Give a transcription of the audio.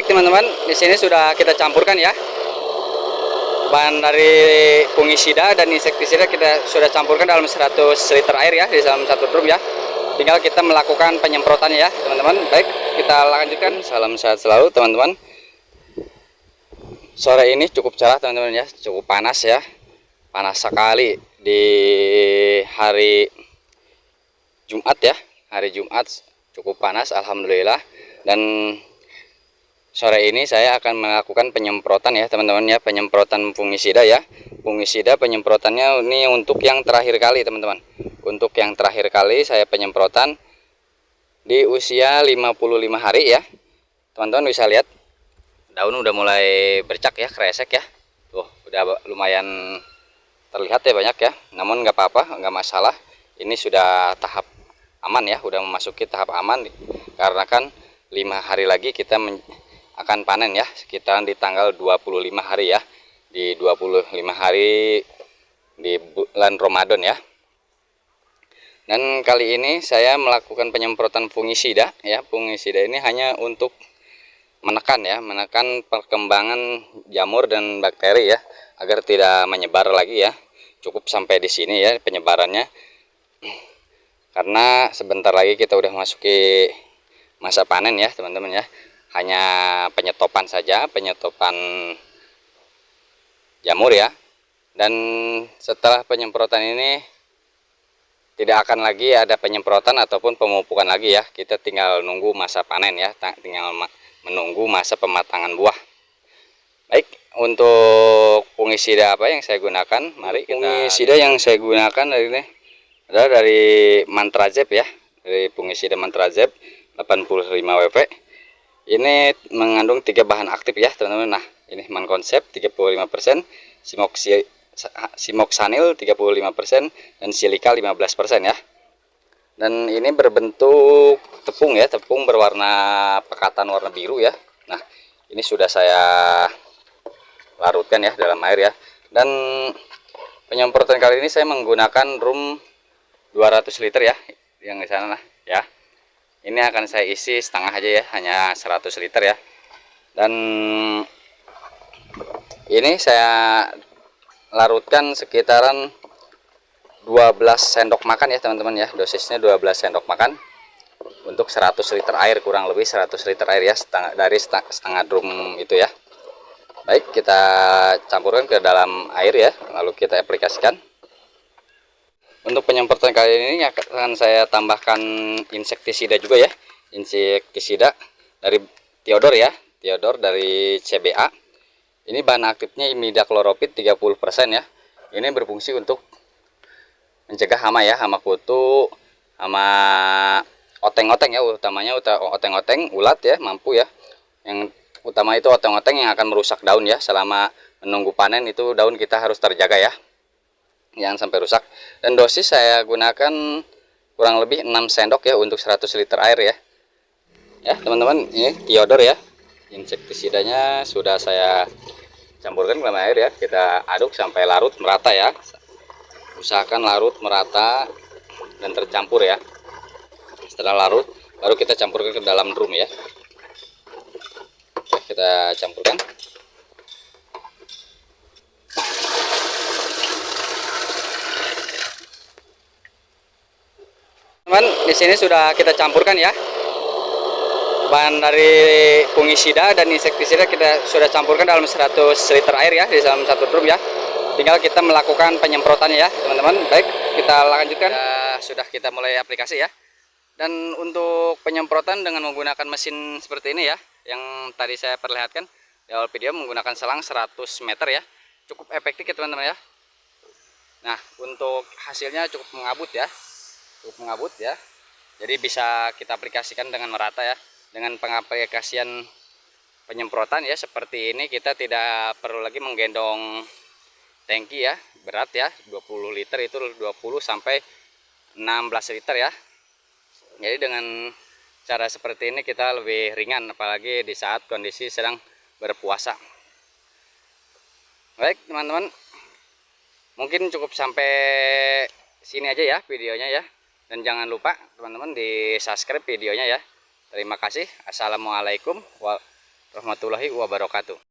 Baik teman-teman, di sini sudah kita campurkan ya. Bahan dari fungisida dan insektisida kita sudah campurkan dalam 100 liter air ya, di dalam satu drum ya. Tinggal kita melakukan penyemprotannya ya teman-teman. Baik, kita lanjutkan. Salam sehat selalu teman-teman. Sore ini cukup cerah teman-teman ya, cukup panas ya. Panas sekali di hari Jumat ya. Hari Jumat cukup panas alhamdulillah. Dan sore ini saya akan melakukan penyemprotan ya teman-teman ya, penyemprotan fungisida ya. Fungisida penyemprotannya ini untuk yang terakhir kali teman-teman. Untuk yang terakhir kali saya penyemprotan di usia 55 hari ya. Teman-teman bisa lihat daun udah mulai bercak ya, kresek ya. Tuh, udah lumayan terlihat ya banyak ya. Namun nggak apa-apa, nggak masalah. Ini sudah tahap aman ya, udah memasuki tahap aman karena kan 5 hari lagi kita akan panen ya, sekitar di tanggal 25 hari ya, di 25 hari di bulan Ramadan ya. Dan kali ini saya melakukan penyemprotan fungisida ya. Fungisida ini hanya untuk menekan ya, menekan perkembangan jamur dan bakteri ya, agar tidak menyebar lagi ya. Cukup sampai di sini ya penyebarannya, karena sebentar lagi kita udah masuki masa panen ya teman-teman ya. Hanya penyetopan saja, penyetopan jamur ya. Dan setelah penyemprotan ini tidak akan lagi ada penyemprotan ataupun pemupukan lagi ya. Kita tinggal nunggu masa panen ya, tinggal menunggu masa pematangan buah. Baik, untuk fungisida apa yang saya gunakan? Mari kita... Fungisida yang saya gunakan dari ini adalah dari Mantrazep ya, dari fungisida Mantrazep 85 WP. Ini mengandung 3 bahan aktif ya teman-teman. Nah, ini Mankonsep 35%, Simoksanil 35%, dan silika 15% ya. Dan ini berbentuk tepung ya, tepung berwarna pekatan warna biru ya. Nah, ini sudah saya larutkan ya dalam air ya. Dan penyemprotan kali ini saya menggunakan drum 200 liter ya, yang di sana ya. Ini akan saya isi setengah aja ya, hanya 100 liter ya. Dan ini saya larutkan sekitaran 12 sendok makan ya teman-teman ya. Dosisnya 12 sendok makan untuk 100 liter air, kurang lebih 100 liter air ya, setengah drum itu ya. Baik, kita campurkan ke dalam air ya, lalu kita aplikasikan. Untuk penyemprotan kali ini akan saya tambahkan insektisida juga ya. Insektisida dari Theodor ya, Theodor dari CBA. Ini bahan aktifnya imidacloropid 30% ya. Ini berfungsi untuk mencegah hama ya, hama kutu, hama oteng-oteng ya, utamanya oteng-oteng, ulat ya, mampu ya. Yang utama itu oteng-oteng yang akan merusak daun ya. Selama menunggu panen itu daun kita harus terjaga ya, jangan sampai rusak. Dan dosis saya gunakan kurang lebih 6 sendok ya untuk 100 liter air ya. Ya teman-teman, ini Theodor ya. Insektisidanya sudah saya campurkan ke dalam air ya. Kita aduk sampai larut merata ya. Usahakan larut merata dan tercampur ya. Setelah larut baru kita campurkan ke dalam drum ya. Oke, kita campurkan. Teman, di sini sudah kita campurkan ya. Bahan dari fungisida dan insektisida kita sudah campurkan dalam 100 liter air ya, di dalam satu drum ya. Tinggal kita melakukan penyemprotannya ya teman-teman. Baik, kita lanjutkan. Sudah kita mulai aplikasi ya. Dan untuk penyemprotan dengan menggunakan mesin seperti ini ya, yang tadi saya perlihatkan di awal video, menggunakan selang 100 meter ya. Cukup efektif ya teman-teman ya. Nah, untuk hasilnya cukup mengabut ya. Cukup mengabut ya. Jadi bisa kita aplikasikan dengan merata ya. Dengan pengaplikasian penyemprotan ya seperti ini, kita tidak perlu lagi menggendong tangki ya, berat ya, 20 liter itu 20 sampai 16 liter ya. Jadi dengan cara seperti ini kita lebih ringan, apalagi di saat kondisi sedang berpuasa. Baik teman-teman, mungkin cukup sampai sini aja ya videonya ya. Dan jangan lupa teman-teman di subscribe videonya ya. Terima kasih. Assalamualaikum warahmatullahi wabarakatuh.